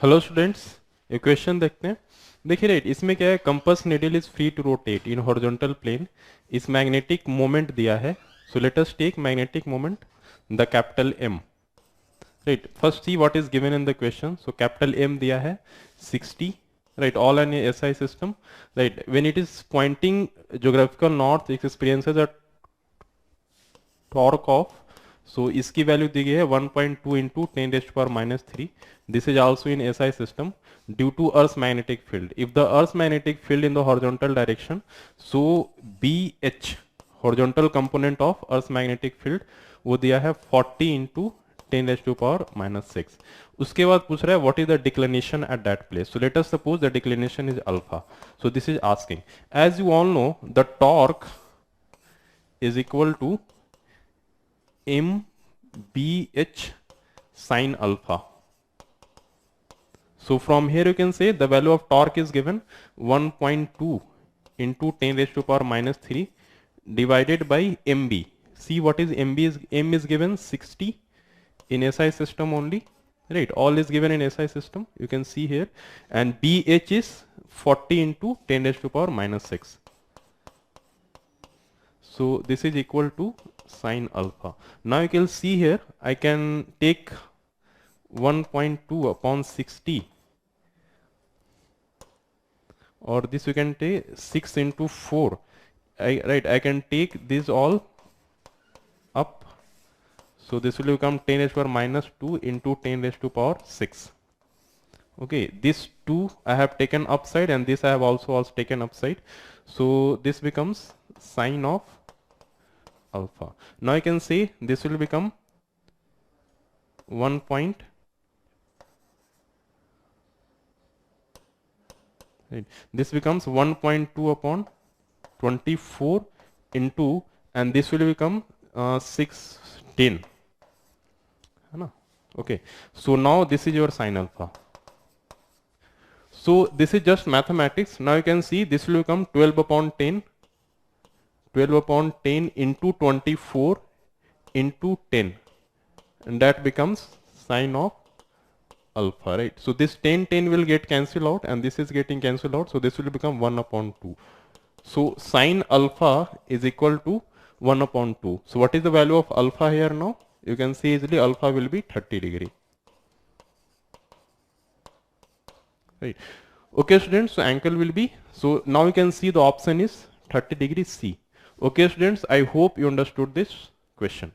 Hello students, ये question देखते हैं। देखिए राइट, इसमें क्या है, compass needle is free to rotate in horizontal plane. इस मैग्नेटिक मोमेंट दिया है। So let us take magnetic moment the capital M. Right, first see what is given in the question. So capital M दिया है 60, right, all an SI system, right, when it is pointing geographical north it experiences a torque of, so इसकी value दी गई है 1.2 into 10 raised to power minus 3. This is also in SI system due to Earth's magnetic field. If the Earth's magnetic field in the horizontal direction, so BH horizontal component of Earth's magnetic field वो दिया है 40 into 10 raised to power minus 6. उसके बाद पूछ रहा है what is the declination at that place. So let us suppose the declination is alpha. So this is asking, as you all know, the torque is equal to MBH sine alpha. So from here you can say the value of torque is given 1.2 into 10 raised to power minus 3 divided by MB. See what is MB is, M is given 60 in SI system only, right? All is given in SI system, you can see here, and BH is 40 into 10 raised to power minus 6. So this is equal to sine alpha. Now you can see here, I can take 1.2 upon 60, or this you can take 6 into 4. I can take this all up. So this will become 10 raised to power minus 2 into 10 raised to power 6. Okay, this 2 I have taken upside and this I have also taken upside. So this becomes sine of alpha. Now I can say this will become 1 point, right, this becomes 1.2 upon 24 into, and this will become 610, okay. So now this is your sine alpha. So this is just mathematics. Now you can see this will become 12 upon 10 into 24 into 10, and that becomes sine of alpha, right? So this 10 will get cancelled out and this is getting cancelled out, so this will become 1 upon 2. So sine alpha is equal to 1 upon 2. So what is the value of alpha here now? You can see easily alpha will be 30 degree. Right. Okay students, so angle will be, so now you can see the option is 30 degree C. Okay students, I hope you understood this question.